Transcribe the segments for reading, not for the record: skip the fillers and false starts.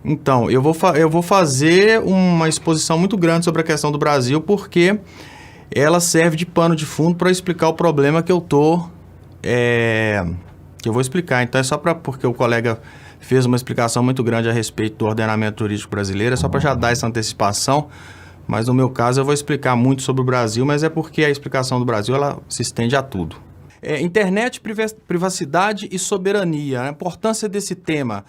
Então, eu vou fazer uma exposição muito grande sobre a questão do Brasil, porque ela serve de pano de fundo para explicar o problema que eu vou explicar. Então, é só porque o colega fez uma explicação muito grande a respeito do ordenamento jurídico brasileiro, é só para já dar essa antecipação. Mas no meu caso eu vou explicar muito sobre o Brasil, mas é porque a explicação do Brasil ela se estende a tudo. Internet, privacidade e soberania. A importância desse tema.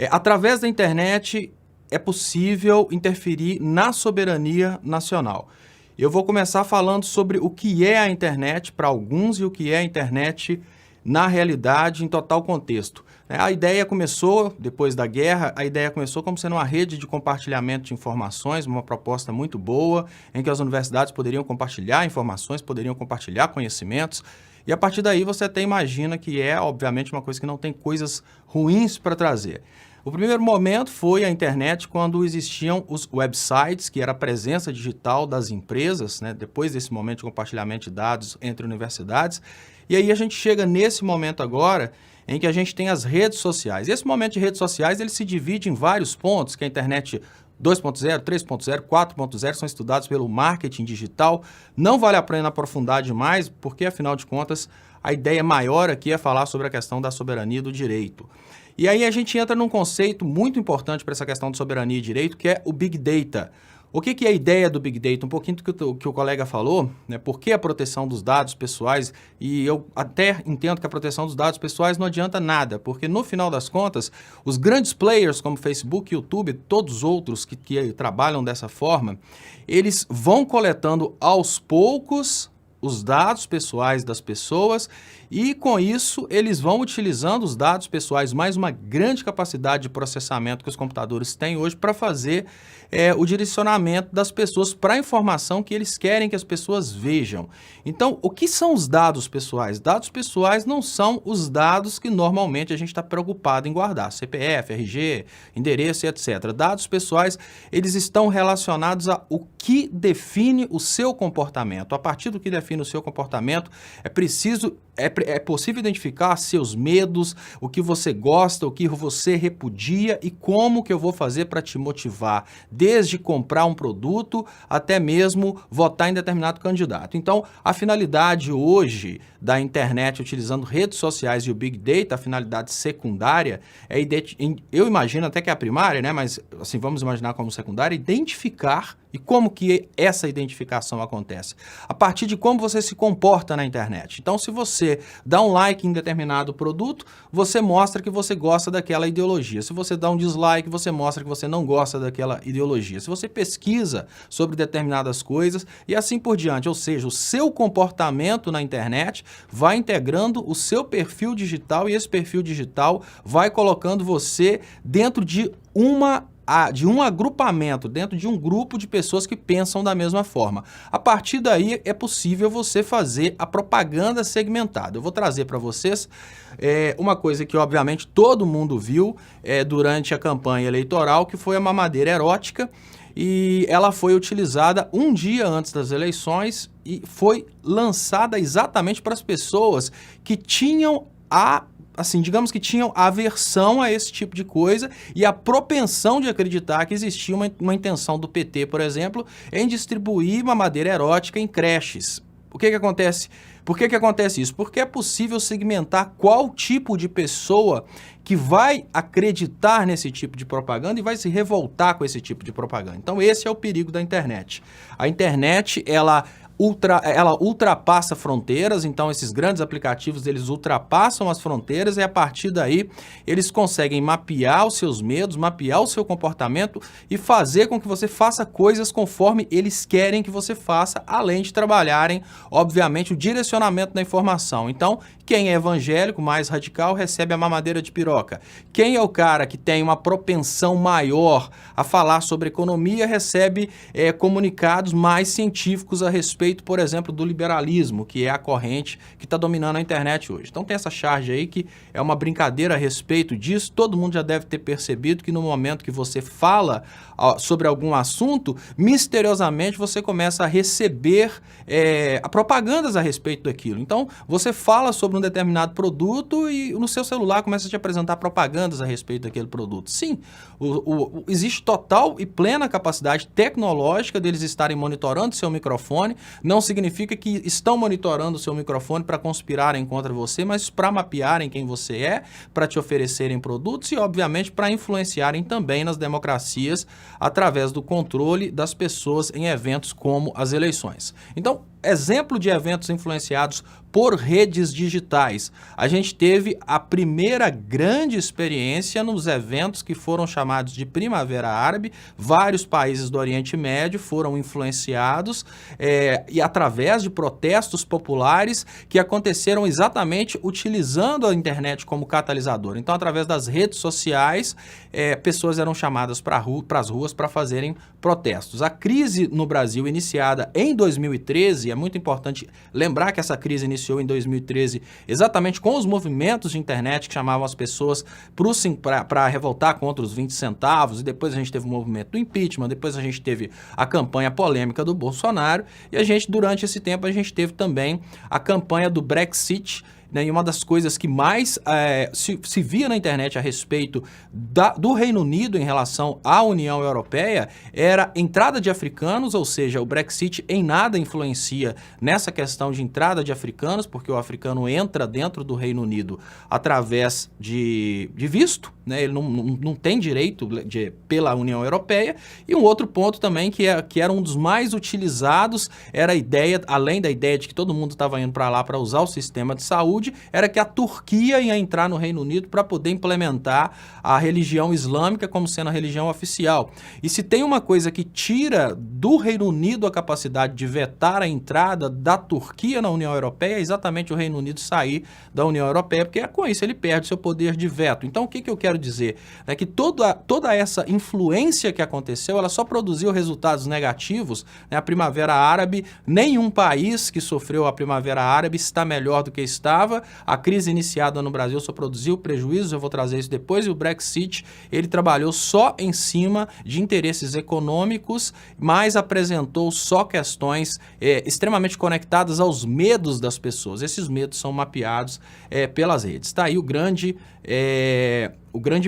Através da internet é possível interferir na soberania nacional. Eu vou começar falando sobre o que é a internet para alguns e o que é a internet na realidade, em total contexto. A ideia começou, depois da guerra, a ideia começou como sendo uma rede de compartilhamento de informações, uma proposta muito boa, em que as universidades poderiam compartilhar informações, poderiam compartilhar conhecimentos, e a partir daí você até imagina que é, obviamente, uma coisa que não tem coisas ruins para trazer. O primeiro momento foi a internet quando existiam os websites, que era a presença digital das empresas, né? Depois desse momento de compartilhamento de dados entre universidades. E aí a gente chega nesse momento agora em que a gente tem as redes sociais. Esse momento de redes sociais ele se divide em vários pontos, que a internet 2.0, 3.0, 4.0 são estudados pelo marketing digital. Não vale a pena aprofundar demais, porque afinal de contas a ideia maior aqui é falar sobre a questão da soberania e do direito. E aí a gente entra num conceito muito importante para essa questão de soberania e direito, que é o Big Data. O que é a ideia do Big Data? Um pouquinho do que o colega falou, né? Por que a proteção dos dados pessoais? E eu até entendo que a proteção dos dados pessoais não adianta nada, porque no final das contas, os grandes players como Facebook, YouTube, todos os outros que trabalham dessa forma, eles vão coletando aos poucos os dados pessoais das pessoas e, com isso, eles vão utilizando os dados pessoais, mais uma grande capacidade de processamento que os computadores têm hoje para fazer o direcionamento das pessoas para a informação que eles querem que as pessoas vejam. Então, o que são os dados pessoais? Dados pessoais não são os dados que normalmente a gente está preocupado em guardar, CPF, RG, endereço e etc. Dados pessoais, eles estão relacionados a o que define o seu comportamento. A partir do que define o seu comportamento, é possível identificar seus medos, o que você gosta, o que você repudia e como que eu vou fazer para te motivar, desde comprar um produto até mesmo votar em determinado candidato. Então, a finalidade hoje da internet utilizando redes sociais e o Big Data, a finalidade secundária, eu imagino até que é a primária, né? Mas assim, vamos imaginar como secundária, identificar. E como que essa identificação acontece? A partir de como você se comporta na internet. Então, se você dá um like em determinado produto, você mostra que você gosta daquela ideologia. Se você dá um dislike, você mostra que você não gosta daquela ideologia. Se você pesquisa sobre determinadas coisas e assim por diante, ou seja, o seu comportamento na internet vai integrando o seu perfil digital e esse perfil digital vai colocando você dentro de um agrupamento, dentro de um grupo de pessoas que pensam da mesma forma. A partir daí é possível você fazer a propaganda segmentada. Eu vou trazer para vocês uma coisa que obviamente todo mundo viu durante a campanha eleitoral, que foi a mamadeira erótica, e ela foi utilizada um dia antes das eleições e foi lançada exatamente para as pessoas que tinham digamos que tinham aversão a esse tipo de coisa e a propensão de acreditar que existia uma intenção do PT, por exemplo, em distribuir mamadeira erótica em creches. O que acontece? Por que acontece isso? Porque é possível segmentar qual tipo de pessoa que vai acreditar nesse tipo de propaganda e vai se revoltar com esse tipo de propaganda. Então esse é o perigo da internet. A internet, ela ultrapassa fronteiras, então esses grandes aplicativos eles ultrapassam as fronteiras e a partir daí eles conseguem mapear os seus medos, mapear o seu comportamento e fazer com que você faça coisas conforme eles querem que você faça, além de trabalharem, obviamente, o direcionamento da informação. Então, quem é evangélico, mais radical, recebe a mamadeira de piroca. Quem é o cara que tem uma propensão maior a falar sobre economia, recebe comunicados mais científicos a respeito respeito, por exemplo, do liberalismo, que é a corrente que está dominando a internet hoje. Então tem essa charge aí que é uma brincadeira a respeito disso. Todo mundo já deve ter percebido que no momento que você fala sobre algum assunto, misteriosamente você começa a receber propagandas a respeito daquilo. Então você fala sobre um determinado produto e no seu celular começa a te apresentar propagandas a respeito daquele produto. Sim, existe total e plena capacidade tecnológica deles estarem monitorando seu microfone. Não significa que estão monitorando o seu microfone para conspirarem contra você, mas para mapearem quem você é, para te oferecerem produtos e, obviamente, para influenciarem também nas democracias através do controle das pessoas em eventos como as eleições. Então, exemplo de eventos influenciados por redes digitais. A gente teve a primeira grande experiência nos eventos que foram chamados de Primavera Árabe. Vários países do Oriente Médio foram influenciados e através de protestos populares que aconteceram exatamente utilizando a internet como catalisador. Então, através das redes sociais, pessoas eram chamadas para as ruas para fazerem protestos. A crise no Brasil, iniciada em 2013, é muito importante lembrar que essa crise iniciou em 2013 exatamente com os movimentos de internet que chamavam as pessoas para revoltar contra os 20 centavos, e depois a gente teve o movimento do impeachment, depois a gente teve a campanha polêmica do Bolsonaro, e durante esse tempo, a gente teve também a campanha do Brexit, né, e uma das coisas que mais se via na internet a respeito do Reino Unido em relação à União Europeia era a entrada de africanos, ou seja, o Brexit em nada influencia nessa questão de entrada de africanos, porque o africano entra dentro do Reino Unido através de visto, né, ele não tem direito pela União Europeia. E um outro ponto também que era um dos mais utilizados, era a ideia, além da ideia de que todo mundo estava indo para lá para usar o sistema de saúde, era que a Turquia ia entrar no Reino Unido para poder implementar a religião islâmica como sendo a religião oficial. E se tem uma coisa que tira do Reino Unido a capacidade de vetar a entrada da Turquia na União Europeia, é exatamente o Reino Unido sair da União Europeia, porque com isso ele perde seu poder de veto. Então o que eu quero dizer? É que toda essa influência que aconteceu, ela só produziu resultados negativos, né? A Primavera Árabe, nenhum país que sofreu a Primavera Árabe está melhor do que estava. A crise iniciada no Brasil só produziu prejuízos, eu vou trazer isso depois, e o Brexit, ele trabalhou só em cima de interesses econômicos, mas apresentou só questões extremamente conectadas aos medos das pessoas. Esses medos são mapeados pelas redes. Está aí o grande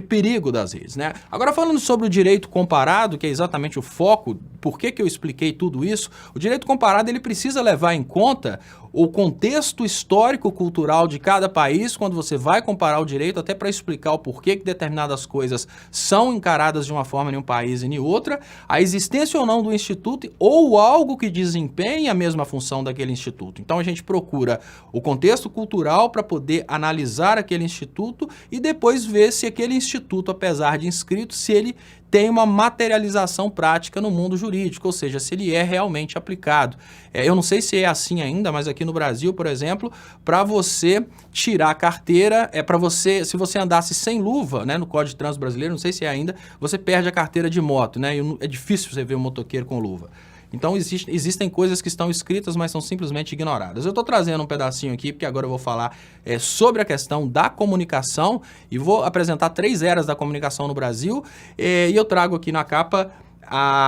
perigo das redes, né? Agora, falando sobre o direito comparado, que é exatamente o foco, por que eu expliquei tudo isso, o direito comparado ele precisa levar em conta o contexto histórico-cultural de cada país quando você vai comparar o direito, até para explicar o porquê que determinadas coisas são encaradas de uma forma em um país e em outra, a existência ou não do instituto ou algo que desempenhe a mesma função daquele instituto. Então a gente procura o contexto cultural para poder analisar aquele instituto e depois ver se aquele instituto, apesar de inscrito, se ele tem uma materialização prática no mundo jurídico, ou seja, se ele é realmente aplicado. Eu não sei se é assim ainda, mas aqui no Brasil, por exemplo, para você tirar a carteira, se você andasse sem luva, né, no Código de Trânsito Brasileiro, não sei se é ainda, você perde a carteira de moto, né, e é difícil você ver um motoqueiro com luva. Então, existem coisas que estão escritas, mas são simplesmente ignoradas. Eu estou trazendo um pedacinho aqui, porque agora eu vou falar sobre a questão da comunicação e vou apresentar 3 eras da comunicação no Brasil. E eu trago aqui na capa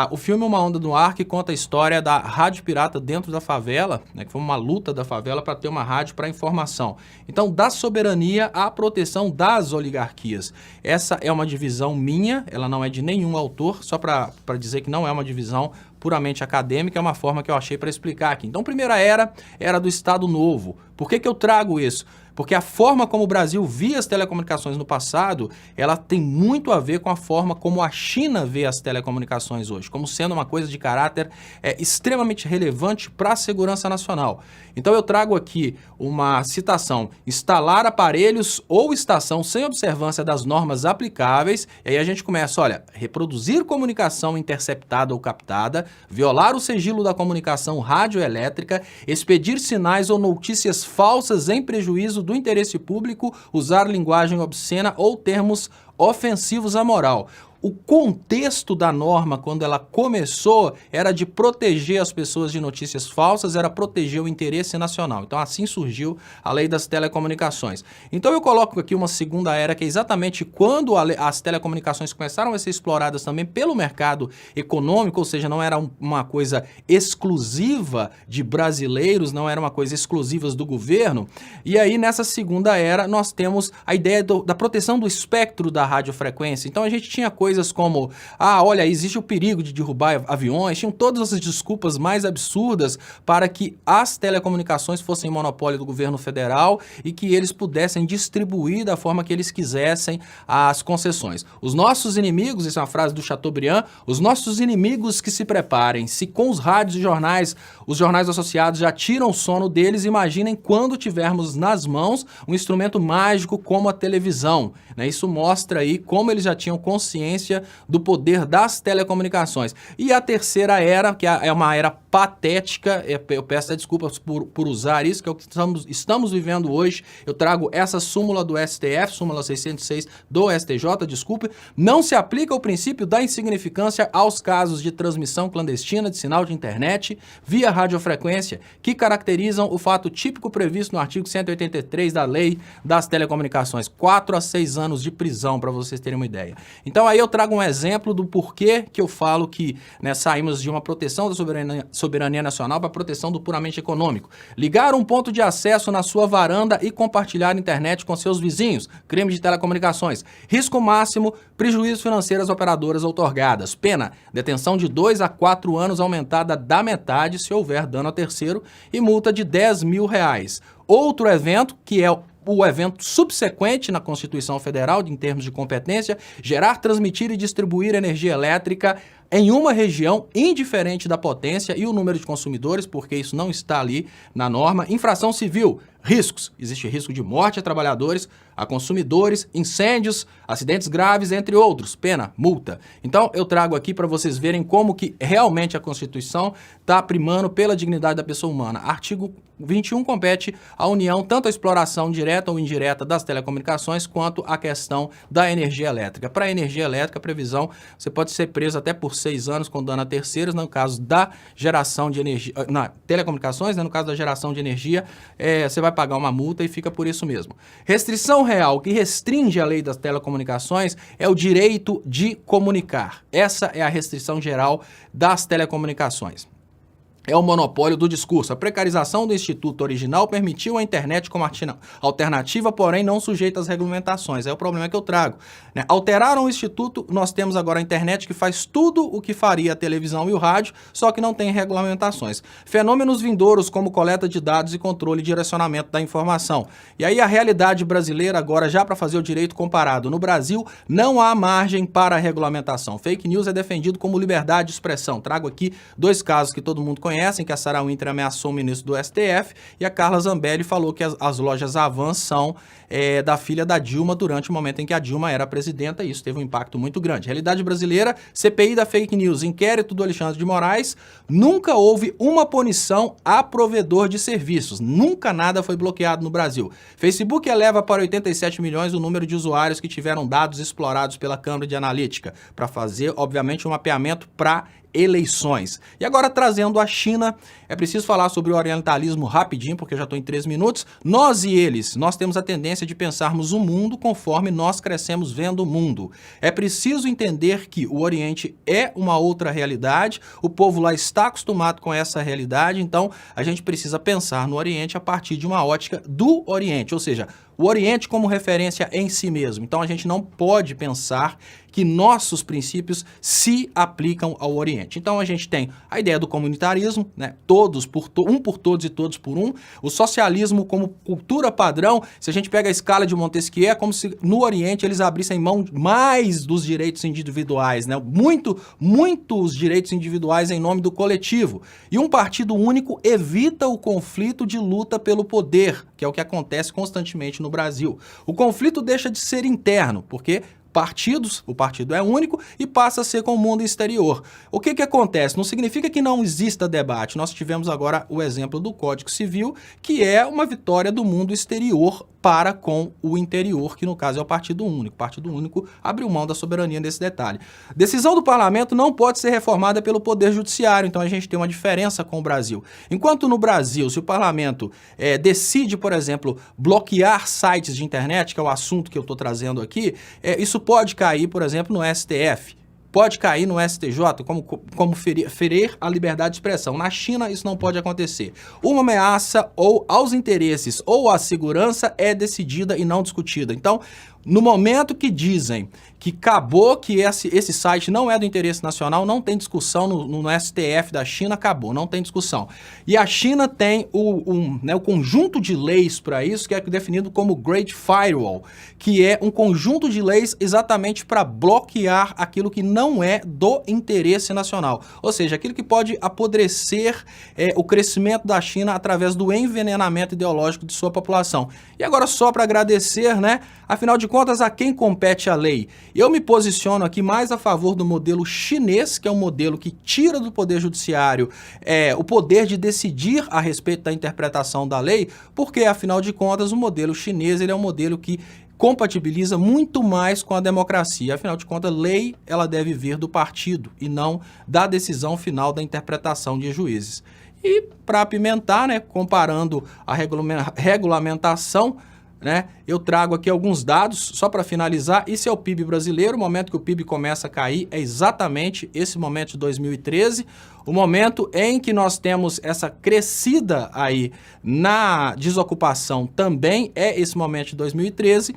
o filme Uma Onda no Ar, que conta a história da rádio pirata dentro da favela, né, que foi uma luta da favela para ter uma rádio para informação. Então, da soberania à proteção das oligarquias. Essa é uma divisão minha, ela não é de nenhum autor, só para dizer que não é uma divisão puramente acadêmica, é uma forma que eu achei para explicar aqui. Então, primeira era do Estado Novo. Por que eu trago isso? Porque a forma como o Brasil via as telecomunicações no passado, ela tem muito a ver com a forma como a China vê as telecomunicações hoje, como sendo uma coisa de caráter extremamente relevante para a segurança nacional. Então eu trago aqui uma citação: instalar aparelhos ou estação sem observância das normas aplicáveis, e aí a gente começa, olha, reproduzir comunicação interceptada ou captada, violar o sigilo da comunicação radioelétrica, expedir sinais ou notícias falsas em prejuízo do interesse público, usar linguagem obscena ou termos ofensivos à moral. o contexto da norma, quando ela começou, era de proteger as pessoas de notícias falsas, era proteger o interesse nacional. Então, assim surgiu a Lei das Telecomunicações. Então, eu coloco aqui uma segunda era, que é exatamente quando as telecomunicações começaram a ser exploradas também pelo mercado econômico, ou seja, não era uma coisa exclusiva de brasileiros, não era uma coisa exclusiva do governo. E aí, nessa segunda era, nós temos a ideia da proteção do espectro da radiofrequência. Então, a gente tinha coisas como, olha, existe o perigo de derrubar aviões, tinham todas essas desculpas mais absurdas para que as telecomunicações fossem monopólio do governo federal e que eles pudessem distribuir da forma que eles quisessem as concessões. Os nossos inimigos, isso é uma frase do Chateaubriand, os nossos inimigos que se preparem, se com os rádios e jornais, os jornais associados já tiram o sono deles, imaginem quando tivermos nas mãos um instrumento mágico como a televisão, né? Isso mostra aí como eles já tinham consciência do poder das telecomunicações. E a terceira era, que é uma era patética, eu peço desculpas por usar isso, que é o que estamos vivendo hoje. Eu trago essa súmula do STF, súmula 606 do STJ, desculpe, não se aplica o princípio da insignificância aos casos de transmissão clandestina de sinal de internet via radiofrequência, que caracterizam o fato típico previsto no artigo 183 da Lei das Telecomunicações. 4 a 6 anos de prisão, para vocês terem uma ideia. Então aí eu trago um exemplo do porquê que eu falo que, né, saímos de uma proteção da soberania nacional para a proteção do puramente econômico. Ligar um ponto de acesso na sua varanda e compartilhar a internet com seus vizinhos. Crime de telecomunicações. Risco máximo, prejuízo financeiro às operadoras outorgadas. Pena, detenção de 2 a 4 anos aumentada da metade se houver dano a terceiro e multa de R$10 mil. Outro evento, que é o evento subsequente na Constituição Federal, em termos de competência, gerar, transmitir e distribuir energia elétrica em uma região indiferente da potência e o número de consumidores, porque isso não está ali na norma. Infração civil, riscos. Existe risco de morte a trabalhadores, a consumidores, incêndios, acidentes graves, entre outros. Pena, multa. Então, eu trago aqui para vocês verem como que realmente a Constituição está primando pela dignidade da pessoa humana. Artigo 21 compete à União tanto a exploração direta ou indireta das telecomunicações quanto a questão da energia elétrica. Para a energia elétrica, a previsão, você pode ser preso até por 6 anos com dano a terceiros, no caso da geração de energia, na telecomunicações, né, no caso da geração de energia, você vai pagar uma multa e fica por isso mesmo. Restrição real que restringe a lei das telecomunicações é o direito de comunicar. Essa é a restrição geral das telecomunicações. É o monopólio do discurso. A precarização do instituto original permitiu a internet como alternativa, porém não sujeita às regulamentações. É o problema que eu trago, né? Alteraram o instituto, nós temos agora a internet que faz tudo o que faria a televisão e o rádio, só que não tem regulamentações. Fenômenos vindouros como coleta de dados e controle e direcionamento da informação. E aí a realidade brasileira agora, já para fazer o direito comparado. No Brasil, não há margem para a regulamentação. Fake news é defendido como liberdade de expressão. Trago aqui 2 casos que todo mundo conhece, que a Sarah Winter ameaçou o ministro do STF e a Carla Zambelli falou que as lojas Avan são da filha da Dilma durante o momento em que a Dilma era presidenta, e isso teve um impacto muito grande. Realidade brasileira, CPI da fake news, inquérito do Alexandre de Moraes, nunca houve uma punição a provedor de serviços, nunca nada foi bloqueado no Brasil. Facebook eleva para 87 milhões o número de usuários que tiveram dados explorados pela Cambridge Analytica, para fazer, obviamente, um mapeamento para eleições. E agora, trazendo a China, é preciso falar sobre o orientalismo rapidinho, porque eu já estou em 3 minutos. Nós e eles, nós temos a tendência de pensarmos o mundo conforme nós crescemos vendo o mundo. É preciso entender que o Oriente é uma outra realidade, o povo lá está acostumado com essa realidade, então a gente precisa pensar no Oriente a partir de uma ótica do Oriente, ou seja, o Oriente como referência em si mesmo. Então a gente não pode pensar que nossos princípios se aplicam ao Oriente. Então a gente tem a ideia do comunitarismo, né? Todos por um por todos e todos por um. O socialismo como cultura padrão, se a gente pega a escala de Montesquieu, é como se no Oriente eles abrissem mão mais dos direitos individuais, né? Muitos direitos individuais em nome do coletivo. E um partido único evita o conflito de luta pelo poder, que é o que acontece constantemente no Brasil. O conflito deixa de ser interno, porque o partido é único e passa a ser com o mundo exterior. O que acontece? Não significa que não exista debate. Nós tivemos agora o exemplo do Código Civil, que é uma vitória do mundo exterior para com o interior, que no caso é o Partido Único. O Partido Único abriu mão da soberania nesse detalhe. Decisão do parlamento não pode ser reformada pelo Poder Judiciário, então a gente tem uma diferença com o Brasil. Enquanto no Brasil, se o parlamento decide, por exemplo, bloquear sites de internet, que é o assunto que eu estou trazendo aqui, isso pode cair, por exemplo, no STF. Pode cair no STJ como ferir a liberdade de expressão. Na China, isso não pode acontecer. Uma ameaça ou aos interesses ou à segurança é decidida e não discutida. Então, no momento que dizem que acabou, que esse site não é do interesse nacional, não tem discussão no STF da China, acabou, não tem discussão. E a China tem o conjunto de leis para isso, que é definido como Great Firewall, que é um conjunto de leis exatamente para bloquear aquilo que não é do interesse nacional. Ou seja, aquilo que pode apodrecer o crescimento da China através do envenenamento ideológico de sua população. E agora, só para agradecer, né? Afinal de contas, a quem compete a lei? Eu me posiciono aqui mais a favor do modelo chinês, que é um modelo que tira do Poder Judiciário o poder de decidir a respeito da interpretação da lei, porque, afinal de contas, o modelo chinês ele é um modelo que compatibiliza muito mais com a democracia. Afinal de contas, lei ela deve vir do partido e não da decisão final da interpretação de juízes. E, para apimentar, né, comparando a regulamentação, né, eu trago aqui alguns dados, só para finalizar. Isso é o PIB brasileiro. O momento que o PIB começa a cair é exatamente esse momento de 2013, o momento em que nós temos essa crescida aí na desocupação também é esse momento de 2013,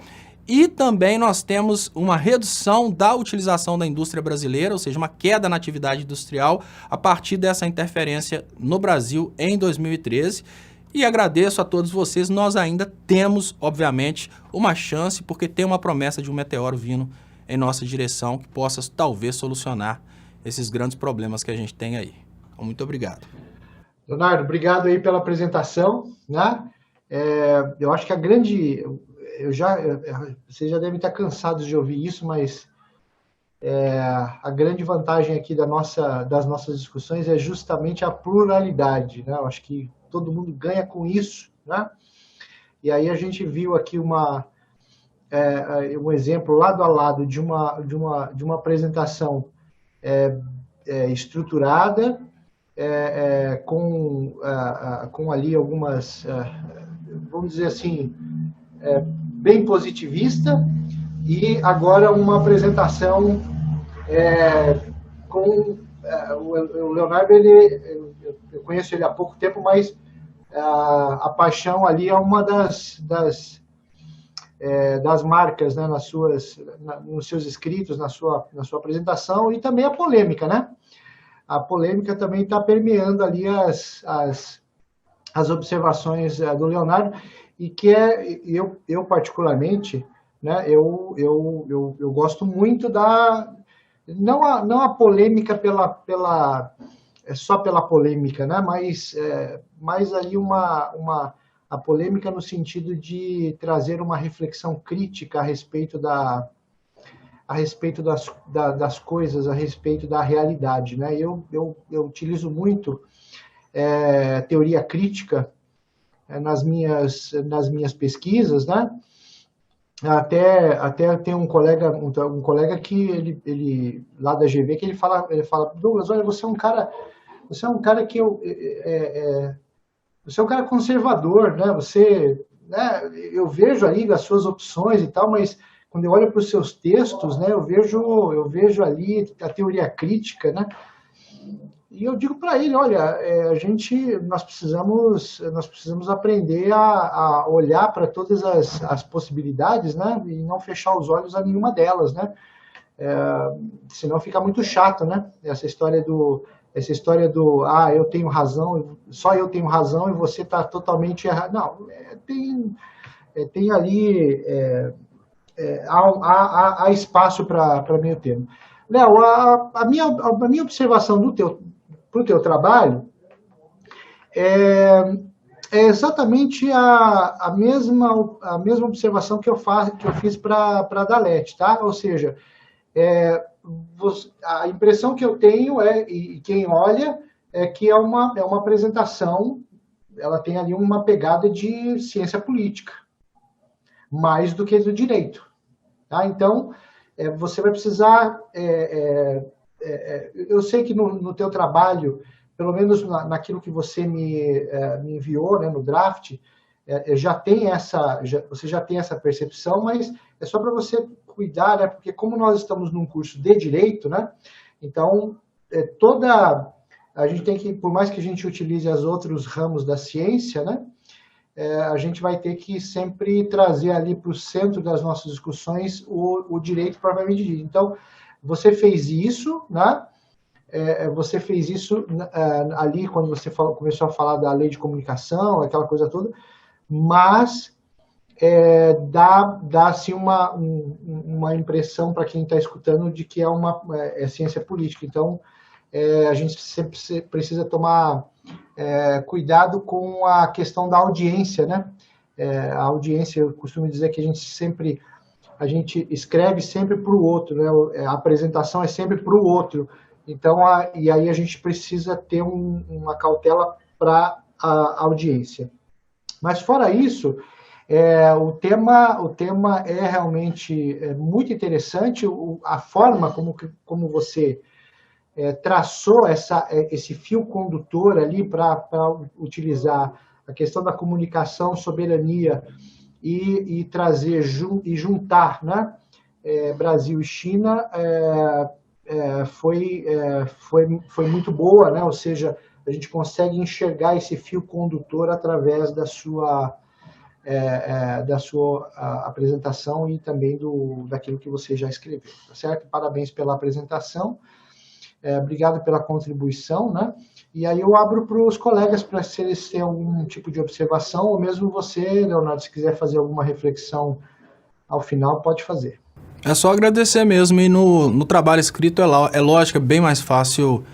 e também nós temos uma redução da utilização da indústria brasileira, ou seja, uma queda na atividade industrial a partir dessa interferência no Brasil em 2013. E agradeço a todos vocês, nós ainda temos, obviamente, uma chance, porque tem uma promessa de um meteoro vindo em nossa direção que possa, talvez, solucionar esses grandes problemas que a gente tem aí. Então, muito obrigado. Leonardo, obrigado aí pela apresentação, né? Eu acho que a grande... vocês já devem estar cansados de ouvir isso, mas a grande vantagem aqui das nossas discussões é justamente a pluralidade, né? Eu acho que todo mundo ganha com isso, né? E aí a gente viu aqui um exemplo lado a lado de uma apresentação estruturada, com ali algumas, vamos dizer assim, bem positivista, e agora uma apresentação com o Leonardo, eu conheço ele há pouco tempo, mas a paixão ali é uma das marcas, né, nos seus escritos, na sua apresentação, e também a polêmica, né? A polêmica também está permeando ali as observações do Leonardo, e que eu particularmente, né, eu gosto muito não a polêmica só pela polêmica, né? Mas ali a polêmica no sentido de trazer uma reflexão crítica a respeito das coisas, a respeito da realidade, né? Eu utilizo muito teoria crítica nas minhas pesquisas, né? Até tem um colega que ele lá da GV, que ele fala, Douglas, olha, você é um cara que você é um cara conservador, né? Né, eu vejo ali as suas opções e tal, mas quando eu olho para os seus textos, né, eu vejo ali a teoria crítica, né? E eu digo para ele, olha, nós precisamos aprender a olhar para todas as possibilidades, né? E não fechar os olhos a nenhuma delas, né? Senão fica muito chato, né? Essa história do eu tenho razão, só eu tenho razão e você está totalmente errado. Não, tem ali há espaço para meio termo. Léo, a minha observação para o teu trabalho é exatamente a mesma observação que eu fiz para a Dalete, tá? Ou seja, a impressão que eu tenho e quem olha, é que é uma apresentação, ela tem ali uma pegada de ciência política. mais do que do direito. Tá? Então, você vai precisar... eu sei que no teu trabalho, pelo menos naquilo que você me enviou, né, no draft, você já tem essa percepção, mas é só para você cuidar, né, porque como nós estamos num curso de direito, né, então a gente tem que, por mais que a gente utilize os outros ramos da ciência, né, a gente vai ter que sempre trazer ali para o centro das nossas discussões o direito propriamente dito. Então, você fez isso, né? Você fez isso ali quando você começou a falar da lei de comunicação, aquela coisa toda, mas dá assim uma impressão para quem está escutando de que é ciência política. Então, a gente sempre precisa tomar cuidado com a questão da audiência, né? A audiência, eu costumo dizer que a gente escreve sempre para o outro, né? A apresentação é sempre para o outro. Então, e aí a gente precisa ter uma cautela para a audiência. Mas fora isso, o tema é realmente muito interessante. A forma como você traçou esse fio condutor ali para utilizar a questão da comunicação, soberania e trazer e juntar, né, Brasil e China foi muito boa, né? Ou seja, a gente consegue enxergar esse fio condutor através da sua apresentação e também daquilo que você já escreveu, tá certo? Parabéns pela apresentação. Obrigado pela contribuição, né? E aí eu abro para os colegas para se eles têm algum tipo de observação, ou mesmo você, Leonardo, se quiser fazer alguma reflexão ao final, pode fazer. É só agradecer mesmo, e no trabalho escrito é lógico, é bem mais fácil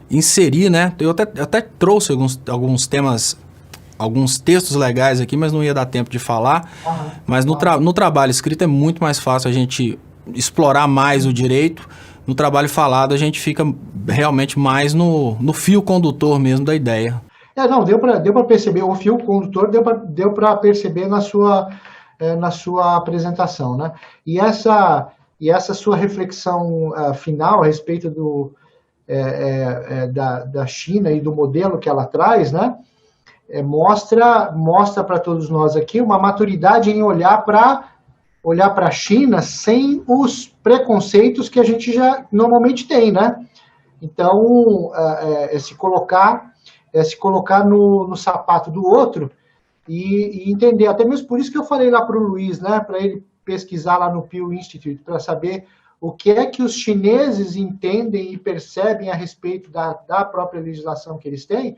inserir, né? Eu até trouxe alguns temas, alguns textos legais aqui, mas não ia dar tempo de falar. Mas no trabalho escrito é muito mais fácil a gente explorar mais o direito. No trabalho falado, a gente fica realmente mais no fio condutor mesmo da ideia. Deu para perceber, o fio condutor deu para perceber na sua apresentação, né? E essa sua reflexão final a respeito da China e do modelo que ela traz, né? Mostra para todos nós aqui uma maturidade em olhar para a China sem os preconceitos que a gente já normalmente tem, né? Então, se colocar no sapato do outro e entender. Até mesmo por isso que eu falei lá para o Luiz, né? Para ele pesquisar lá no Pew Institute, para saber o que é que os chineses entendem e percebem a respeito da própria legislação que eles têm.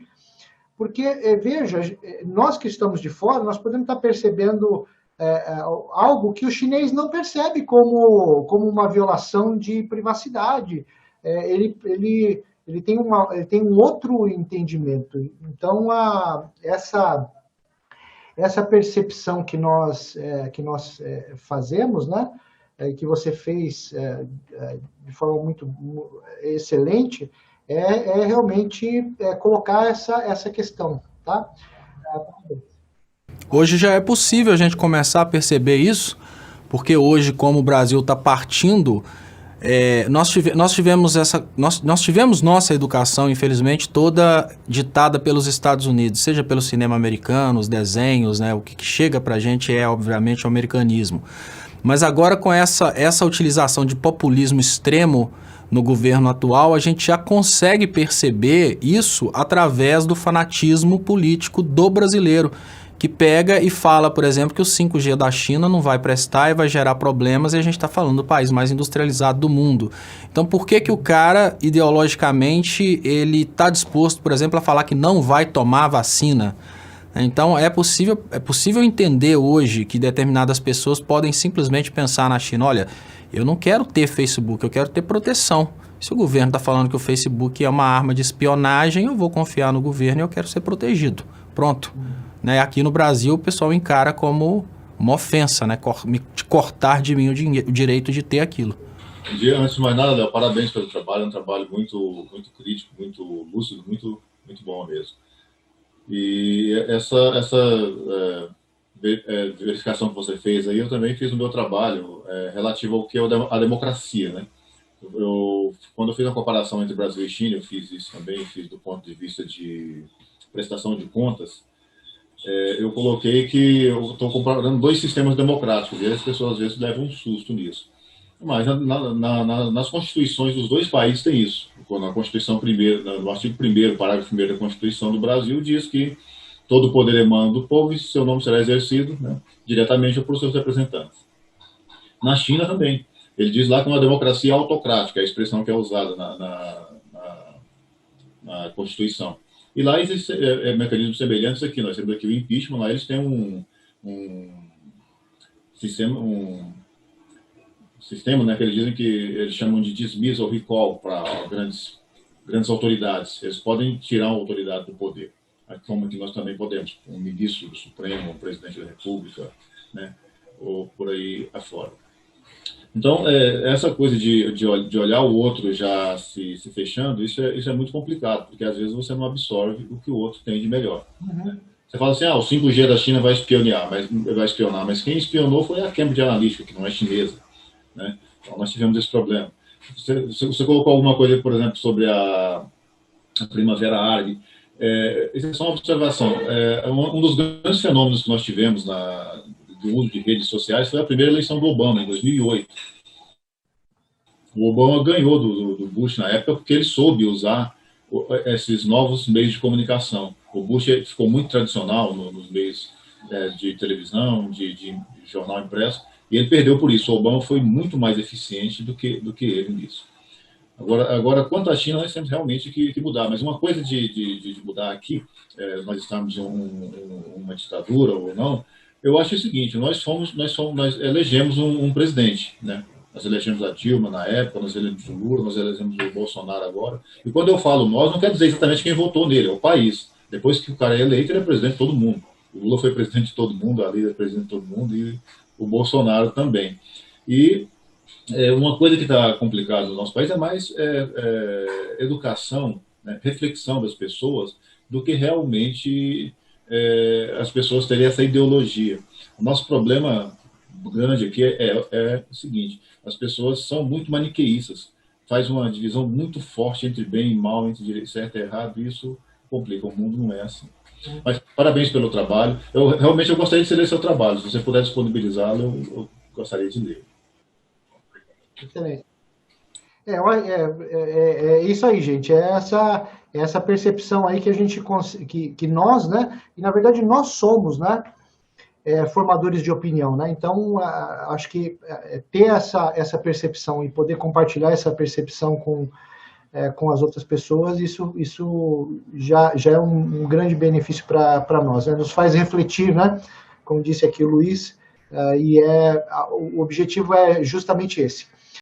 Porque, veja, nós que estamos de fora, nós podemos estar percebendo algo que o chinês não percebe como uma violação de privacidade. Ele tem um outro entendimento. Então, essa percepção que nós fazemos, né, que você fez de forma muito excelente, realmente colocar essa questão, tá? Hoje já é possível a gente começar a perceber isso, porque hoje, como o Brasil está partindo, nós tivemos nossa educação, infelizmente, toda ditada pelos Estados Unidos, seja pelo cinema americano, os desenhos, né? O que chega para a gente obviamente, o americanismo. Mas agora, com essa utilização de populismo extremo no governo atual, a gente já consegue perceber isso através do fanatismo político do brasileiro, que pega e fala, por exemplo, que o 5G da China não vai prestar e vai gerar problemas, e a gente está falando do país mais industrializado do mundo. Então, por que o cara, ideologicamente, ele está disposto, por exemplo, a falar que não vai tomar vacina? Então, é possível entender hoje que determinadas pessoas podem simplesmente pensar na China, olha, eu não quero ter Facebook, eu quero ter proteção. Se o governo está falando que o Facebook é uma arma de espionagem, eu vou confiar no governo e eu quero ser protegido. Pronto. Né? Aqui no Brasil, o pessoal encara como uma ofensa, né? Cortar de mim o direito de ter aquilo. Antes de mais nada, Léo, parabéns pelo trabalho. É um trabalho muito, muito crítico, muito lúcido, muito, muito bom mesmo. E verificação que você fez aí, eu também fiz o meu trabalho relativo ao que é a democracia, né? Quando eu fiz a comparação entre Brasil e China, eu fiz isso também, fiz do ponto de vista de prestação de contas. Eu coloquei que eu estou comparando dois sistemas democráticos, e as pessoas às vezes levam um susto nisso. Mas nas constituições dos dois países tem isso. Na Constituição primeira, no artigo 1º, parágrafo 1º da Constituição do Brasil, diz que todo o poder emana do povo e seu nome será exercido, né, diretamente por seus representantes. Na China também. Ele diz lá que é uma democracia autocrática, a expressão que é usada na Constituição. E lá existem mecanismos semelhantes aqui. Nós temos aqui o impeachment, lá eles têm um sistema, né, que eles dizem que eles chamam de dismissal ou recall para grandes autoridades. Eles podem tirar uma autoridade do poder, como que nós também podemos, um ministro do Supremo, um presidente da República, né, ou por aí afora. Então, essa coisa de olhar o outro já se fechando, isso é muito complicado, porque às vezes você não absorve o que o outro tem de melhor. Né? Você fala assim, o 5G da China vai espionar, mas quem espionou foi a Cambridge Analytica, que não é chinesa. Né? Então, nós tivemos esse problema. Você colocou alguma coisa, por exemplo, sobre a Primavera Árabe. Isso é só uma observação. Um dos grandes fenômenos que nós tivemos do uso de redes sociais foi a primeira eleição do Obama, em 2008. O Obama ganhou do Bush na época porque ele soube usar esses novos meios de comunicação. O Bush ficou muito tradicional nos meios de televisão, de jornal impresso, e ele perdeu por isso. O Obama foi muito mais eficiente do que ele nisso. Agora, quanto à China, nós temos realmente que mudar. Mas uma coisa de mudar aqui, nós estamos em uma ditadura ou não, eu acho o seguinte, nós elegemos um presidente, né? Nós elegemos a Dilma na época, nós elegemos o Lula, nós elegemos o Bolsonaro agora. E quando eu falo nós, não quer dizer exatamente quem votou nele, é o país. Depois que o cara é eleito, ele é presidente de todo mundo. O Lula foi presidente de todo mundo, a Lula é presidente de todo mundo e o Bolsonaro também. E uma coisa que está complicada no nosso país é mais educação, né, reflexão das pessoas, do que realmente as pessoas terem essa ideologia. O nosso problema grande aqui é o seguinte, as pessoas são muito maniqueístas, faz uma divisão muito forte entre bem e mal, entre certo e errado, e isso complica, o mundo não é assim. Mas parabéns pelo trabalho, realmente eu gostaria de ler seu trabalho, se você puder disponibilizá-lo, eu gostaria de ler. Excelente. É isso aí, gente. É essa percepção aí que a gente que nós, né? E na verdade nós somos, né? Formadores de opinião, né? Então acho que ter essa percepção e poder compartilhar essa percepção com as outras pessoas, isso já é um grande benefício para nós, né? Nos faz refletir, né? Como disse aqui o Luiz, e o objetivo é justamente esse.